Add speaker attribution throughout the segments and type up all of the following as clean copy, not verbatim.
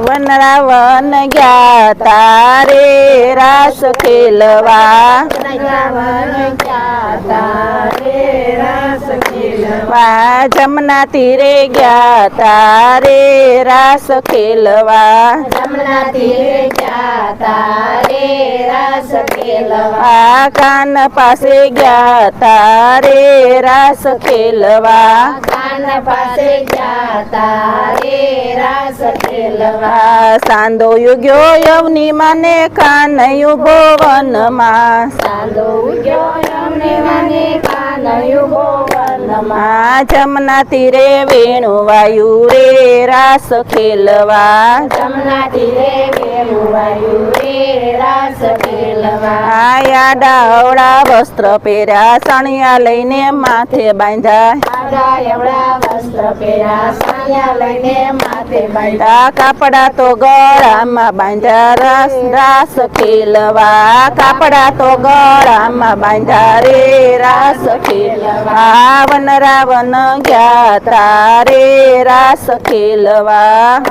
Speaker 1: વનરાવન ગયા તારે રાસ ખેલવા જમના તીરે ગયા તારે રાસ ખેલવા કાન પાસે ગયા તારે રાસ ખેલવા સાંદો યુગ્યો યવની માને કાનયું ભુવનમાં જમના તીરે વેણુવાયુ રે રાસ ખેલવા યાડા અવળા વસ્ત્ર પહેર્યા સણિયા લઈને માથે બાંધ્યા કાપડા તો ગળામાં બાંધ્યા રાસ ખેલવા કાપડા તો ગળામાં બાંધ્યા રે રાસ ખેલવા વનરાવન ગયા તારે રાસ ખેલવા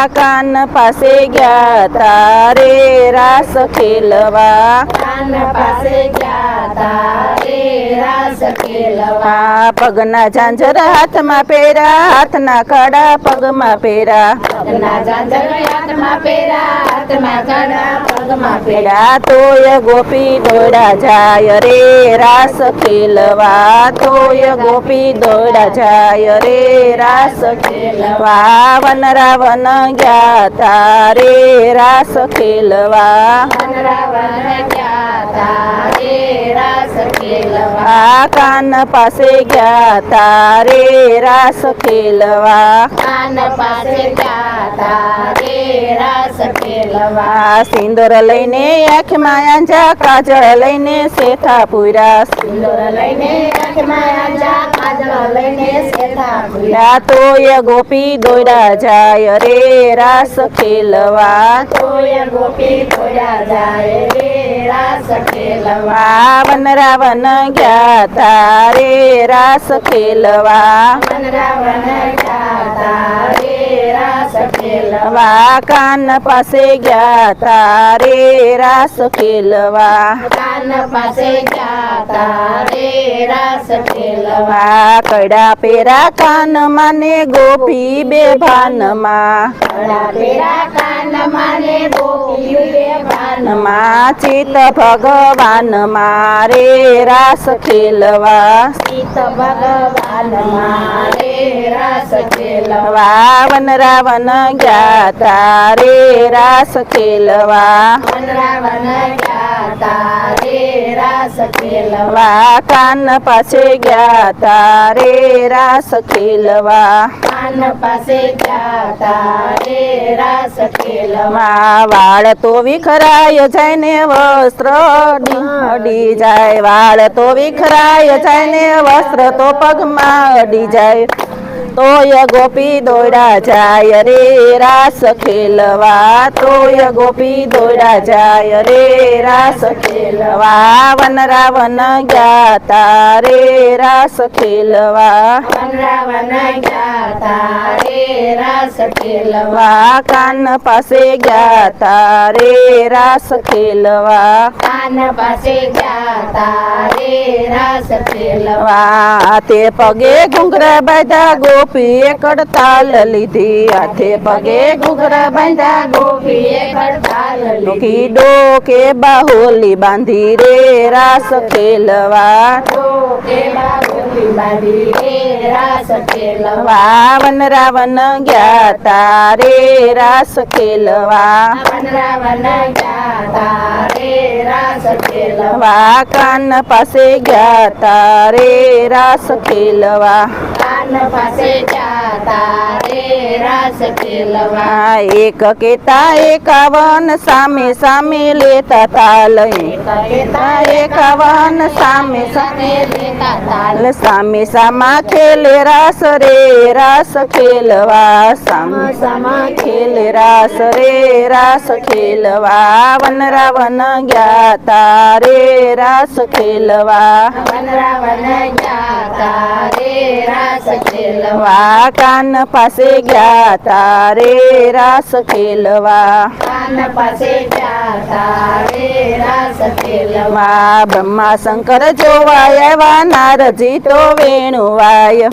Speaker 1: કાન પાસે ગયા તારે રાસ ખેલવા પગના ઝાંઝર હાથમાં પહેરા હાથના કડા પગમાં પહેરા તોય ગોપી દોડા જાય રે રાસ ખેલવા તોય ગોપી દોડા જાય રે રાસ ખેલવા વનરાવન ગયા તારે રાસ ખેલવા કાન પાસે ગયા તારે રાસ ખેલવા સિંદૂર લઈને આંખમાં આંજા કાજળ લઈને શેથા પૂરા તોય ગોપી દોડા જાય રે રાસ ખેલવા વનરાવન ગયા તારે રાસ ખેલવા કાન પાસે ગયા તારે રાસ ખેલવા કડા પેરા કાન માને ગોપી બે ભાનમાં ચિત ભગવાન મારે રાસ ખેલવા વનરાવન ગયા તારે રાસ ખેલવા કાન પાસે ગયા તારે રાસ ખેલવા વાળ તો વિખરાય જાય ને વસ્ત્ર અડી જાય વાળ તો વિખરાય જાય ને વસ્ત્ર તો પગમાં અડી જાય તોય ગોપી દોડા જાય રે રાસ ખેલવા તોય ગોપી દોડા જાય રે રાસ ખેલવા વનરાવન ગયા તારે રાસ ખેલવા કાન પાસે ગયા તારે રાસ ખેલવા તે પગે ઘૂંઘરા બાંધા ગોપીએ કડતાલ લીધી હાથે પગે ઘૂંઘરા બાંધા ગોપીએ ડોકે બાહોલી બાંધી રે રાસ ખેલવા વનરાવન ગયા તારે રાસ ખેલવા કાન પાસે ગયા તારે રાસ ખેલવા
Speaker 2: તારે રાસ ખેલવા
Speaker 1: એક કેતા 51 સામે સામે લેતા તાલ
Speaker 2: કહેતા
Speaker 1: 51 સામે
Speaker 2: સામે લેતા તાલ
Speaker 1: સામે સામા ખેલે રાસ રે રાસ ખેલવા સામે
Speaker 2: સમા
Speaker 1: ખેલે રાસ રે રાસ ખેલવા વનરાવન ગયા તારે રાસ ખેલવા
Speaker 2: વનરાવન ગયા તારે રાસ ખેલવા
Speaker 1: વા કાન પાસે ગયા તારે રાસ ખેલવા
Speaker 2: કાન પાસે ગયા તારે રાસ ખેલવા
Speaker 1: વા બ્રહ્મા શંકર જોવા આવ્યા નારદજી તો વેણુવાય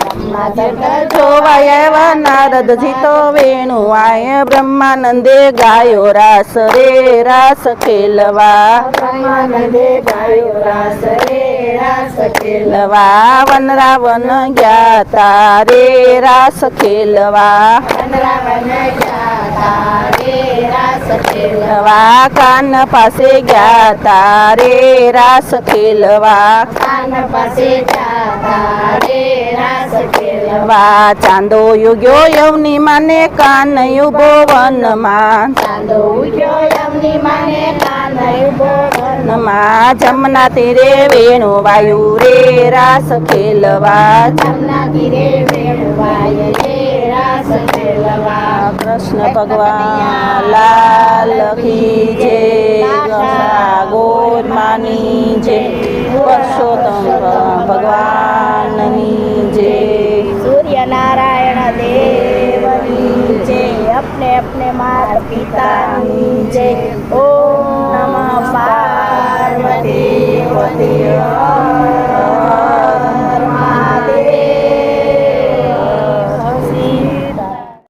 Speaker 1: જોવાય આવ્યા નારદજી તો વેણુવાય બ્રહ્માનંદે ગાયો રાસ રે રાસ ખેલવા
Speaker 2: બ્રહ્માનંદે ગાયો રાસ રે રાસ ખેલવા
Speaker 1: વનરાવન ગયા તારે રાસ ખેલવા
Speaker 2: વનરાવન ગયા તારે રાસ ખેલવા
Speaker 1: કાન પાસે ગયા તારે રાસ ખેલવા
Speaker 2: કાન પાસે ગયા તારે રાસ ખેલવા
Speaker 1: ચાંદો યુગ્યો યવની માને કાન યુબો વનમાં
Speaker 2: ચાંદો ઉગ્યો યમની માને કાન ઉભો
Speaker 1: વનમાં જમના તીરે વેણુ વાયુ રે રાસ ખેલવા
Speaker 2: જમના તીરે વેણવાય રે રાસ ખેલવા
Speaker 1: કૃષ્ણ ભગવાન લાલ કી જય ગોરમાની જય પુરુષોત્તમ ભગવાનની જય
Speaker 2: सूर्य नारायण देव की जय अपने अपने माता पिता की जय। ओ